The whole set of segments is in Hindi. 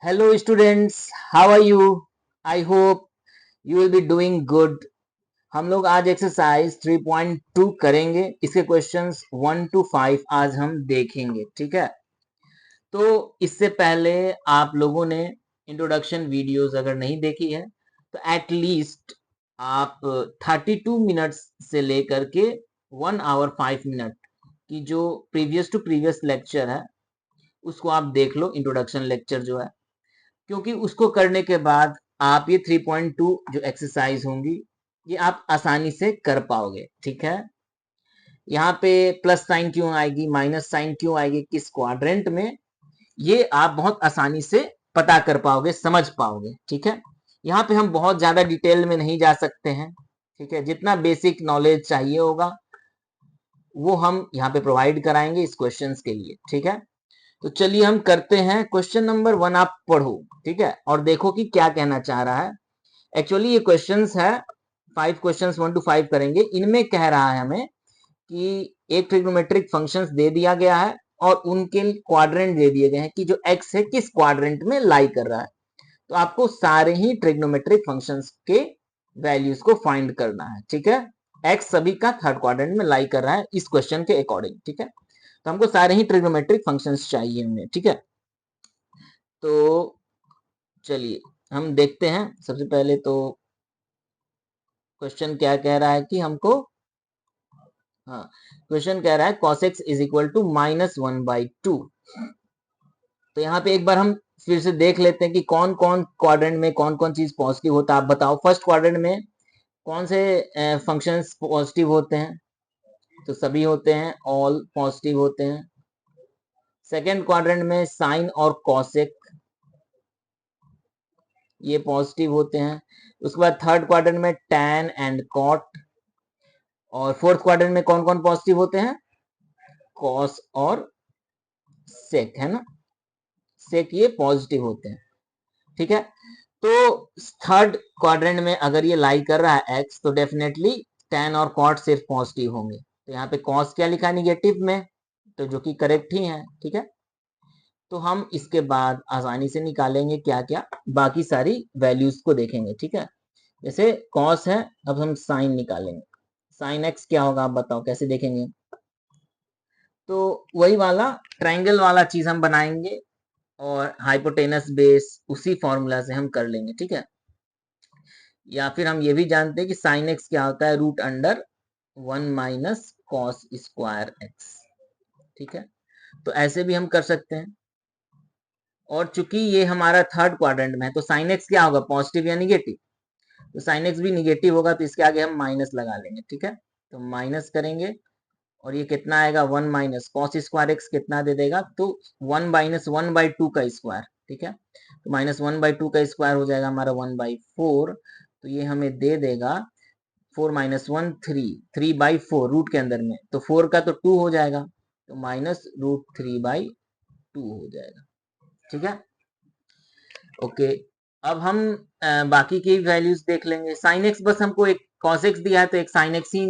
Hello students, how are you? I hope you will be doing good. हम लोग आज एक्सरसाइज 3.2 करेंगे। इसके क्वेश्चंस 1 to 5 आज हम देखेंगे, ठीक है। तो इससे पहले आप लोगों ने इंट्रोडक्शन वीडियोस अगर नहीं देखी है तो एटलीस्ट आप 32 मिनट्स से लेकर के 1 आवर 5 मिनट की जो प्रीवियस टू प्रीवियस लेक्चर है उसको आप देख लो, इंट्रोडक्शन लेक्चर जो है, क्योंकि उसको करने के बाद आप ये 3.2 जो एक्सरसाइज होंगी ये आप आसानी से कर पाओगे, ठीक है। यहाँ पे प्लस साइन क्यों आएगी, माइनस साइन क्यों आएगी, किस क्वाड्रेंट में, ये आप बहुत आसानी से पता कर पाओगे, समझ पाओगे, ठीक है। यहाँ पे हम बहुत ज्यादा डिटेल में नहीं जा सकते हैं, ठीक है। जितना बेसिक नॉलेज चाहिए होगा वो हम यहाँ पे प्रोवाइड कराएंगे इस क्वेश्चंस के लिए, ठीक है। तो चलिए हम करते हैं। क्वेश्चन नंबर 1 आप पढ़ो, ठीक है, और देखो कि क्या कहना चाह रहा है। एक्चुअली ये क्वेश्चंस है 5 क्वेश्चंस 1 to 5 करेंगे। इनमें कह रहा है हमें कि एक ट्रिग्नोमेट्रिक फंक्शंस दे दिया गया है और उनके क्वाड्रेंट दे दिए गए हैं कि जो x है किस क्वाड्रेंट में लाई कर रहा है। तो आपको सारे ही ट्रिग्नोमेट्रिक फंक्शंस के वैल्यूज को फाइंड करना है, ठीक है। x सभी का थर्ड क्वाड्रेंट में लाई कर रहा है इस क्वेश्चन के अकॉर्डिंग, ठीक है। तो हमको सारे ही ट्रिग्नोमेट्रिक फंक्शंस चाहिए हमें, ठीक है। तो चलिए हम देखते हैं। सबसे पहले तो क्वेश्चन क्या कह रहा है कि हमको, हाँ, क्वेश्चन कह रहा है cos x is equal to -1/2। तो यहाँ पे एक बार हम फिर से देख लेते हैं कि कौन कौन क्वाड्रेंट में कौन कौन चीज पॉजिटिव होता है। आप बताओ फर्स्ट क्वाड्रेंट में कौन से फंक्शंस पॉजिटिव होते हैं? तो सभी होते हैं, ऑल पॉजिटिव होते हैं। सेकेंड क्वाड्रेंट में साइन और कॉसेक ये पॉजिटिव होते हैं। उसके बाद थर्ड क्वाड्रेंट में टैन एंड कॉट। और फोर्थ क्वाड्रेंट में कौन कौन पॉजिटिव होते हैं? कॉस और सेक, है ना। सेक ये पॉजिटिव होते हैं, ठीक है। तो थर्ड क्वाड्रेंट में अगर ये लाई कर रहा है एक्स तो डेफिनेटली टैन और कॉट सिर्फ पॉजिटिव होंगे। तो यहाँ पे कॉस क्या लिखा है? निगेटिव में, तो जो कि करेक्ट ही है, ठीक है। तो हम इसके बाद आसानी से निकालेंगे क्या क्या, बाकी सारी वैल्यूज को देखेंगे, ठीक है। जैसे कॉस है, अब हम साइन निकालेंगे। साइन एक्स क्या होगा आप बताओ, कैसे देखेंगे? तो वही वाला ट्रायंगल वाला चीज हम बनाएंगे और हाइपोटेनस बेस उसी फॉर्मूला से हम कर लेंगे, ठीक है। या फिर हम ये भी जानते हैं कि साइन एक्स क्या होता है? Root under 1 minus cos square x, ठीक है। तो ऐसे भी हम कर सकते हैं। और चूंकि ये हमारा थर्ड क्वाड्रेंट में है तो साइन एक्स क्या होगा? पॉजिटिव या निगेटिव? तो साइन एक्स भी निगेटिव होगा तो इसके आगे हम माइनस लगा लेंगे, ठीक है। तो माइनस करेंगे और ये कितना आएगा? 1 माइनस कॉस स्क्वायर एक्स कितना दे देगा? तो 1 माइनस 1/2 का स्क्वायर, ठीक है। तो -1/2 का स्क्वायर हो जाएगा हमारा 1/4। तो ये हमें दे देगा 4 माइनस 1 3, 3/4 रूट के अंदर में, तो 4 का तो 2 हो जाएगा, तो -√3/2 हो जाएगा, ठीक है। ओके, अब हम बाकी की वैल्यूज देख लेंगे। साइन एक्स बस हमको एक कॉस एक्स दिया है तो एक साइन एक्स ही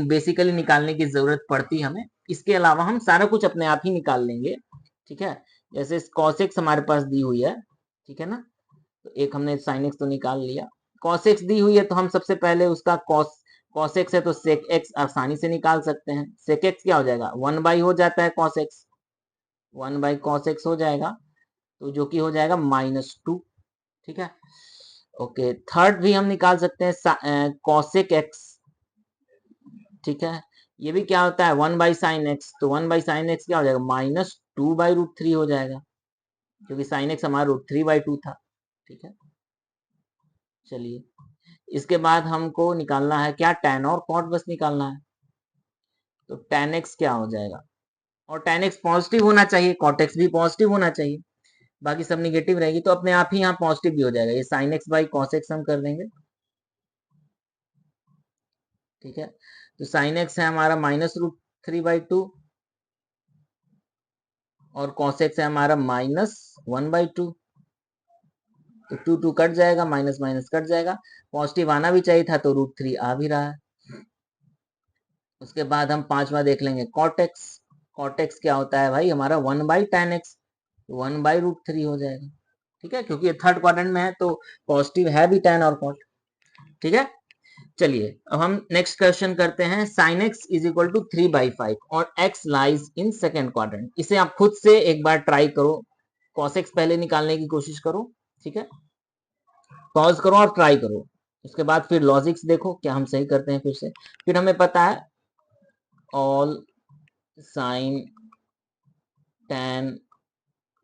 बेसिकली निकालने की जरूरत पड़ती है हमें। इसके अलावा हम सारा कुछ अपने आप ही निकाल लेंगे, ठीक है। जैसे कॉस एक्स हमारे पास दी हुई है, ठीक है ना। तो एक हमने साइन एक्स तो निकाल लिया। कॉस एक्स दी हुई है तो हम सबसे पहले उसका कॉस कॉस एक्स है तो सेक एक्स आसानी से निकाल सकते हैं। सेक एक्स क्या हो जाएगा? 1 बाई हो जाता है कॉस एक्स, 1/cos x हो जाएगा, तो जो कि हो जाएगा -2, ठीक है। ओके, थर्ड भी हम निकाल सकते हैं कॉसेक एक्स, ठीक है। ये भी क्या होता है? 1/sin x, तो 1/sin x क्या हो जाएगा? -2/√3 हो जाएगा, क्योंकि sin x हमारा √3/2 था, ठीक है। चलिए, इसके बाद हमको निकालना है क्या? tan और cot बस निकालना है। तो tan x क्या हो जाएगा? और tan x पॉजिटिव होना चाहिए, cot x भी पॉजिटिव होना चाहिए, बाकी सब निगेटिव रहेगी तो अपने आप ही यहाँ पॉजिटिव भी हो जाएगा। ये sin x by cos x हम कर देंगे, ठीक है। तो sin x है हमारा -√3/2 और cos x है हमारा -1/2। तो 2 2 कट जाएगा, माइनस माइनस कट जाएगा, पॉजिटिव आना भी चाहिए था तो √3 आ भी रहा है। उसके बाद हम पांचवा देख लेंगे cot x। cot x क्या होता है भाई? हमारा 1/tan x, 1/√3 हो जाएगा, ठीक है, क्योंकि ये थर्ड क्वाड्रेंट में है तो पॉजिटिव है भी tan और cot। ठीक है, चलिए अब हम नेक्स्ट क्वेश्चन करते हैं। sin x is equal to 3/5 और x lies in second quadrant. इसे आप खुद से एक बार ट्राई करो, cos x पहले निकालने की कोशिश करो। ठीक है, पॉज करो और ट्राई करो, उसके बाद फिर लॉजिक्स देखो क्या हम सही करते हैं। फिर हमें पता है ऑल साइन tan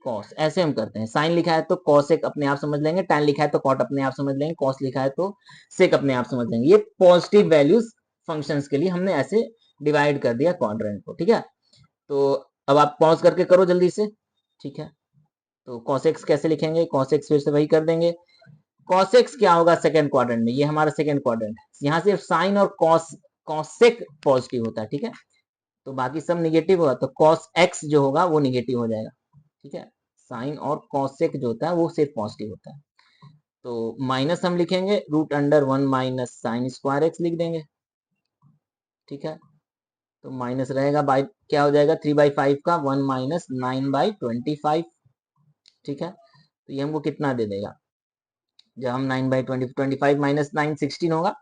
cos, ऐसे हम करते हैं। साइन लिखा है तो cos एक अपने आप समझ लेंगे, tan लिखा है तो cot अपने आप समझ लेंगे, cos लिखा है तो sec अपने आप समझ लेंगे। ये पॉजिटिव वैल्यूज फंक्शंस के लिए हमने ऐसे डिवाइड कर दिया क्वाड्रेंट को। ठीक है, तो अब आप पॉज करके करो जल्दी से। ठीक है, तो cos x कैसे लिखेंगे, cos x फिर से वही कर देंगे। cos x क्या होगा सेकेंड क्वाड्रेंट में, ये हमारा सेकेंड क्वाड्रेंट है, यहाँ सिर्फ साइन और cosec पॉजिटिव होता है। ठीक है, तो बाकी सब निगेटिव होगा, तो cos x जो होगा वो निगेटिव हो जाएगा। ठीक है, साइन और कॉसेक जो होता है वो सिर्फ पॉजिटिव होता है। तो माइनस हम लिखेंगे √1 माइनस साइन स्क्वायर एक्स लिख देंगे। ठीक है, तो माइनस रहेगा बाई क्या हो जाएगा 3/5 का 1 माइनस 9/25। ठीक है, तो ये हमको कितना दे देगा, जब हम 9/20 25 माइनस 9 16 होगा,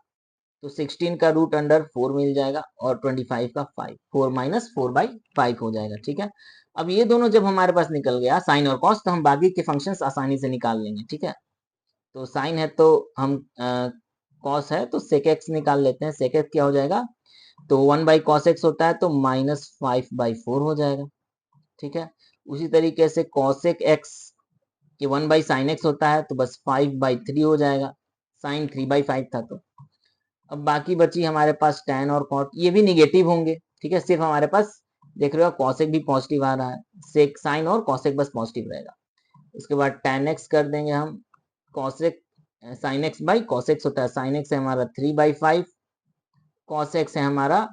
तो 16 का √4 मिल जाएगा और 25 का 5, 4 माइनस 4/5 हो जाएगा। ठीक है, अब ये दोनों जब हमारे पास निकल गया साइन और कॉस, तो हम बाकी के फंक्शंस आसानी से निकाल लेंगे। ठीक है, तो साइन है तो हम कॉस है तो सेक एक्स निकाल लेते हैं। सेक एक्स क्या हो जाएगा, तो 1/cos x होता है तो -5/4 हो जाएगा। ठीक है, उसी तरीके से cosec x ये 1/sin x होता है तो बस 5/3 हो जाएगा, साइन 3/5 था तो। अब बाकी बची हमारे पास tan और cot, ये भी निगेटिव होंगे। ठीक है, सिर्फ हमारे पास देख रहे हो cosec भी पॉजिटिव आ रहा है, सेक साइन और cosec बस पॉजिटिव रहेगा। उसके बाद tan x कर देंगे हम, cosec sin x by cos x होता है, sin x है हमारा 3/5, cos x है हमारा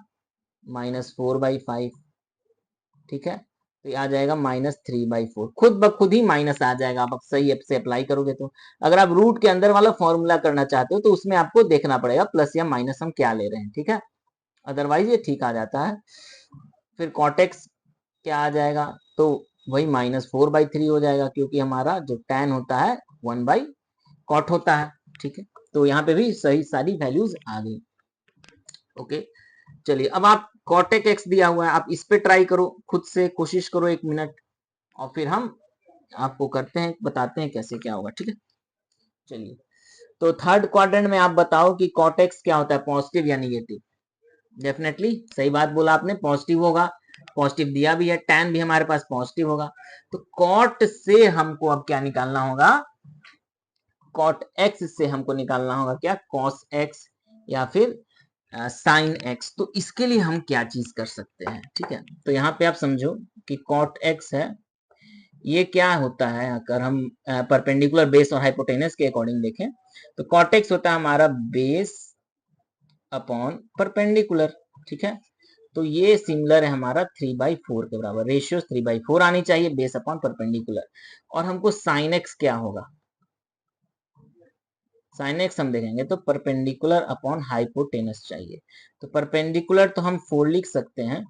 -4/5। ठीक है, तो ये आ जाएगा -3/4, खुद ब खुद ही माइनस आ जाएगा। आप सही से अप्लाई करोगे तो। अगर आप रूट के अंदर वाला फॉर्मूला करना चाहते हो तो उसमें आपको देखना पड़ेगा प्लस या माइनस हम क्या ले रहे हैं। ठीक है, अदरवाइज ये ठीक आ जाता है। फिर cot x क्या आ जाएगा, तो वही -4/3 हो जाएगा, क्योंकि हमारा जो tan होता है 1/cot होता है। ठीक है, तो यहाँ पे भी सही सारी वैल्यूज आ गई। ओके, चलिए अब आप cotec x दिया हुआ है, आप इस पे ट्राई करो, खुद से कोशिश करो 1 मिनट, और फिर हम आपको करते हैं, बताते हैं कैसे क्या होगा। ठीक है, चलिए तो थर्ड क्वाड्रेंट में आप बताओ कि cot x क्या होता है, पॉजिटिव या निगेटिव। डेफिनेटली सही बात बोला आपने, पॉजिटिव होगा, पॉजिटिव दिया भी है, tan भी हमारे पास पॉजिटिव होगा। तो cot से हमको अब क्या निकालना होगा, cot x से हमको निकालना होगा क्या, cos x या फिर साइन एक्स। तो इसके लिए हम क्या चीज कर सकते हैं। ठीक है, तो यहाँ पे आप समझो कि cot x है, ये क्या होता है, अगर हम परपेंडिकुलर बेस और हाइपोटेनस के अकॉर्डिंग देखें तो cot x होता है हमारा बेस अपॉन परपेंडिकुलर। ठीक है, तो ये सिमिलर है हमारा 3/4 के बराबर, रेशियो 3/4 आनी चाहिए, बेस अपॉन परपेंडिकुलर। और हमको साइन एक्स क्या होगा, साइन एक्स हम देखेंगे तो परपेंडिकुलर अपॉन हाइपोटेनस चाहिए। तो परपेंडिकुलर तो हम 4 लिख सकते हैं,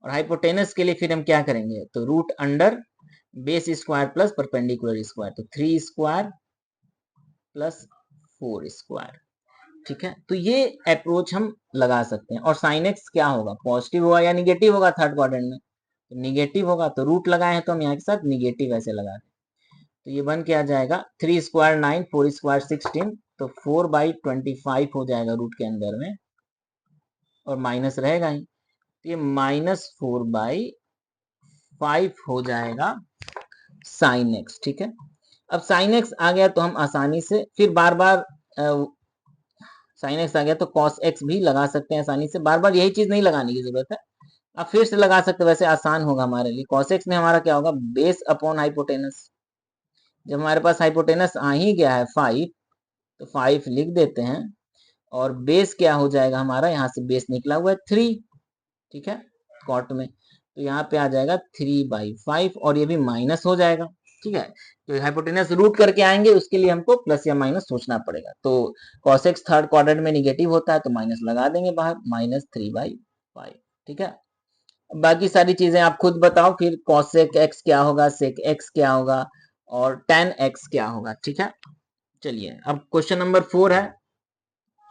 और हाइपोटेनस के लिए फिर हम क्या करेंगे, तो root under base square plus perpendicular square, तो 3 स्क्वायर प्लस 4 स्क्वायर। ठीक है, तो ये अप्रोच हम लगा सकते हैं। और साइन एक्स क्या होगा, पॉजिटिव होगा या निगेटिव होगा थर्ड क्वाड्रेंट में, तो निगेटिव होगा, तो रूट लगाए हैं तो हम यहाँ के साथ निगेटिव ऐसे लगा दें, तो ये बन के आ जाएगा 3 स्क्वायर 9, 4 स्क्वायर 16, तो 4/25 हो जाएगा रूट के अंदर में, और माइनस रहेगा ही, तो ये -4/5 हो जाएगा साइन एक्स। ठीक है, अब साइन एक्स आ गया तो हम आसानी से फिर बार बार साइन एक्स आ गया तो कॉस एक्स भी लगा सकते हैं आसानी से, बार बार यही चीज नहीं लगाने की जरूरत है, आप फिर से लगा सकते हो, वैसे आसान होगा हमारे लिए। कॉस एक्स में हमारा क्या होगा, बेस अपॉन हाइपोटेनस, जब हमारे पास हाइपोटेनस आ ही गया है 5, तो 5 लिख देते हैं, और बेस क्या हो जाएगा हमारा, यहाँ से बेस निकला हुआ है 3। ठीक है, कॉट में, तो यहाँ पे आ जाएगा 3/5, और ये भी माइनस हो जाएगा। ठीक है, तो हाइपोटेनस रूट करके आएंगे, उसके लिए हमको प्लस या माइनस सोचना पड़ेगा। तो cos x थर्ड क्वाड्रेंट में निगेटिव होता है तो माइनस लगा देंगे बाहर, -3/5। ठीक है, बाकी सारी चीजें आप खुद बताओ फिर, cosec x क्या होगा, sec x क्या होगा, और tan x क्या होगा। ठीक है, चलिए अब क्वेश्चन नंबर 4 है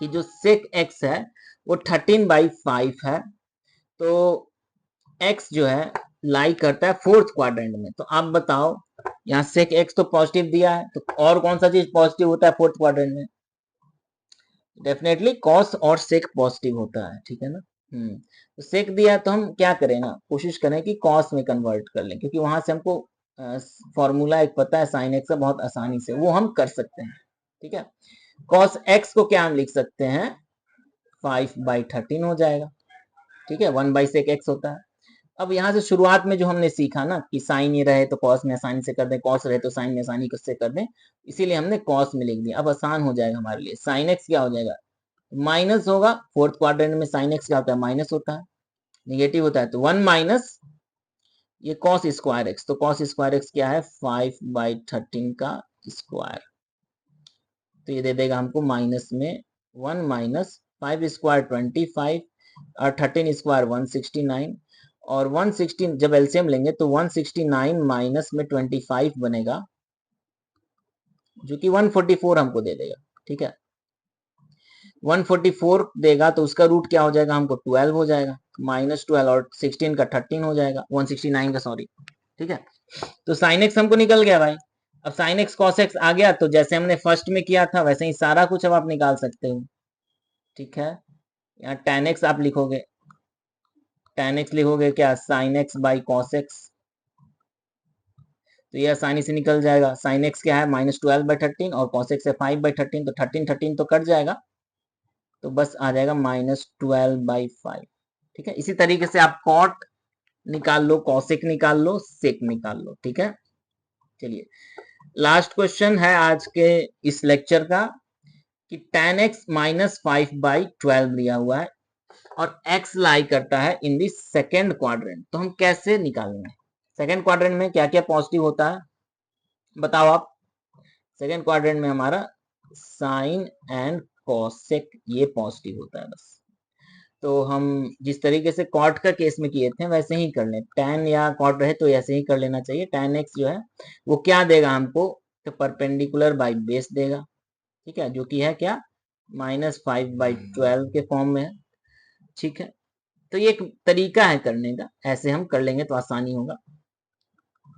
कि जो sec x है वो 13/5 है, तो x जो है लाई करता है फोर्थ क्वाड्रेंट में। तो आप बताओ, यहाँ sec x तो पॉजिटिव दिया है, तो और कौन सा चीज पॉजिटिव होता है फोर्थ क्वाड्रेंट में? डेफिनेटली cos और sec पॉजिटिव होता है। ठीक है ना। तो sec दिया तो हम क्या करें ना, कोशिश करें कि cos में कन्वर्ट कर लें, क्योंकि वहां से हमको फॉर्मूला एक पता है sin x का, बहुत आसानी से वो हम कर सकते हैं। ठीक है, cos x को क्या हम लिख सकते हैं, 5/13 हो जाएगा। ठीक है, 1/sec x होता है। अब यहाँ से शुरुआत में जो हमने सीखा ना कि साइन ये रहे तो कॉस में आसानी से कर दें, कॉस रहे तो साइन में आसानी से कर दें, इसीलिए हमने कॉस में लिख दिया। अब आसान हो जाएगा हमारे लिए। साइन एक्स क्या हो जाएगा, माइनस होगा। फोर्थ क्वाड्रेंट में साइन एक्स क्या होता है, माइनस होता है, निगेटिव होता है। तो 1 माइनस ये कॉस स्क्वायर एक्स, तो कॉस स्क्वायर एक्स क्या है, 5/13 का स्क्वायर। तो ये दे देगा हमको माइनस में 1 माइनस 5 स्क्वायर 25 और 13 स्क्वायर 169, और 116 जब एलसीएम लेंगे तो 169 माइनस में 25 बनेगा, जो कि 144 हमको दे देगा। ठीक है, 144 देगा तो उसका रूट क्या हो जाएगा, हमको 12 हो जाएगा, -12 और 16 का 13 हो जाएगा, 169 का सॉरी। ठीक है, तो साइन एक्स हमको निकल गया भाई। अब साइन एक्स कॉस एक्स आ गया, तो जैसे हमने फर्स्ट में किया था वैसे ही सारा कुछ अब आप निकाल सकते हो। ठीक है, यहाँ tan एक्स आप लिखोगे, tan एक्स लिखोगे क्या, sine x by cos x, तो ये आसानी से निकल जाएगा। साइन एक्स क्या है, -12/13 और कॉस एक्स है 5/13, तो 13 तो कट जाएगा, तो बस आ जाएगा -12/5। ठीक है, इसी तरीके से आप कॉट निकाल लो, कॉसेक निकाल लो, सेक निकाल लो। ठीक है, चलिए लास्ट क्वेश्चन है आज के इस लेक्चर का कि tan x -5/12 दिया हुआ है और x लाई करता है इन दी सेकेंड क्वाड्रेंट, तो हम कैसे निकालेंगे। सेकेंड क्वाड्रेंट में क्या क्या पॉजिटिव होता है बताओ आप। सेकेंड क्वाड्रेंट में हमारा साइन एंड कॉसेक ये पॉजिटिव होता है बस। तो हम जिस तरीके से कॉट का केस में किए थे वैसे ही कर लें, tan या कॉट रहे तो ऐसे ही कर लेना चाहिए। tan x जो है वो क्या देगा हमको, तो परपेंडिकुलर बाई बेस देगा। ठीक है, जो कि है क्या, -5/12 के फॉर्म में है। ठीक है, तो ये एक तरीका है करने का, ऐसे हम कर लेंगे तो आसानी होगा।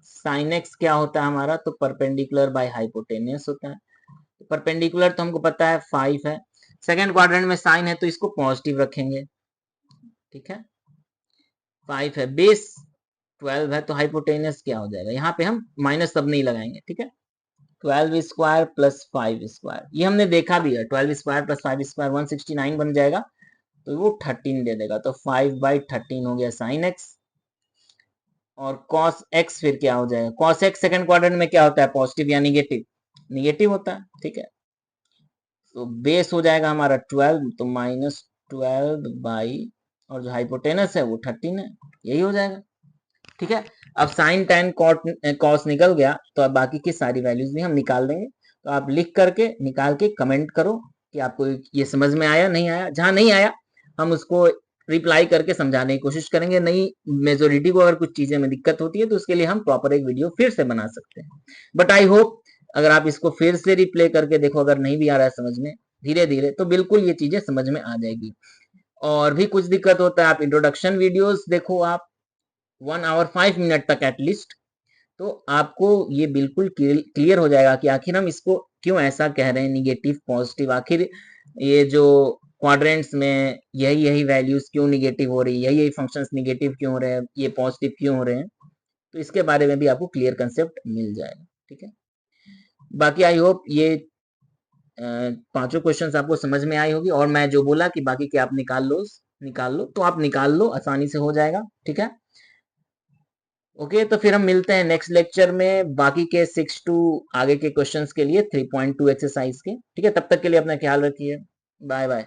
साइन एक्स क्या होता है हमारा, तो परपेंडिकुलर बाय हाइपोटेनियस होता है। तो परपेंडिकुलर तो हमको पता है 5 है, सेकेंड क्वाड्रेंट में साइन है तो इसको पॉजिटिव रखेंगे। ठीक है, 5 है, बेस 12 है, तो हाइपोटेनियस क्या हो जाएगा, यहाँ पे हम माइनस सब नहीं लगाएंगे। ठीक है, 12 स्क्वायर प्लस 5 स्क्वायर, ये हमने देखा भी है, 12 स्क्वायर प्लस 5 स्क्वायर 169 बन जाएगा, तो वो 13 दे देगा, तो 5/13 हो गया साइन एक्स। और कॉस एक्स फिर क्या हो जाएगा, कॉस एक्स सेकंड क्वाड्रेंट में क्या होता है, पॉजिटिव या निगेटिव, निगेटिव होता है। ठीक है, तो बेस हो जाएगा हमारा 12, तो -12 बाई, और जो हाइपोटेनस है वो 13 है, यही हो जाएगा। ठीक है, अब साइन tan कॉट कॉस निकल गया, तो अब बाकी की सारी वैल्यूज भी हम निकाल देंगे। तो आप लिख करके निकाल के कमेंट करो कि आपको ये समझ में आया नहीं आया। जहां नहीं आया हम उसको रिप्लाई करके समझाने की कोशिश करेंगे। नहीं, मेजोरिटी को अगर कुछ चीजें में दिक्कत होती है तो उसके लिए हम प्रॉपर एक वीडियो फिर से बना सकते हैं। बट आई होप अगर आप इसको फिर से रिप्ले करके देखो, अगर नहीं भी आ रहा है समझ में धीरे धीरे, तो बिल्कुल ये चीजें समझ में आ जाएगी। और भी कुछ दिक्कत होता है, आप इंट्रोडक्शन वीडियोस देखो, आप 1 आवर 5 मिनट तक एटलीस्ट, तो आपको ये बिल्कुल क्लियर हो जाएगा कि आखिर हम इसको क्यों ऐसा कह रहे हैं, निगेटिव पॉजिटिव, आखिर ये जो क्वाड्रेंट्स में यही यही वैल्यूज क्यों निगेटिव हो रही है, यही यही फंक्शंस निगेटिव क्यों हो रहे हैं, ये पॉजिटिव क्यों हो रहे हैं, तो इसके बारे में भी आपको क्लियर कंसेप्ट मिल जाएगा। ठीक है, बाकी आई होप ये पांचों क्वेश्चंस आपको समझ में आई होगी, और मैं जो बोला कि बाकी के आप निकाल लो तो आप निकाल लो, आसानी से हो जाएगा। ठीक है, ओके, तो फिर हम मिलते हैं नेक्स्ट लेक्चर में बाकी के 6 टू आगे के क्वेश्चंस के लिए 3.2 एक्सरसाइज के। ठीक है, तब तक के लिए अपना ख्याल रखिए, बाय बाय।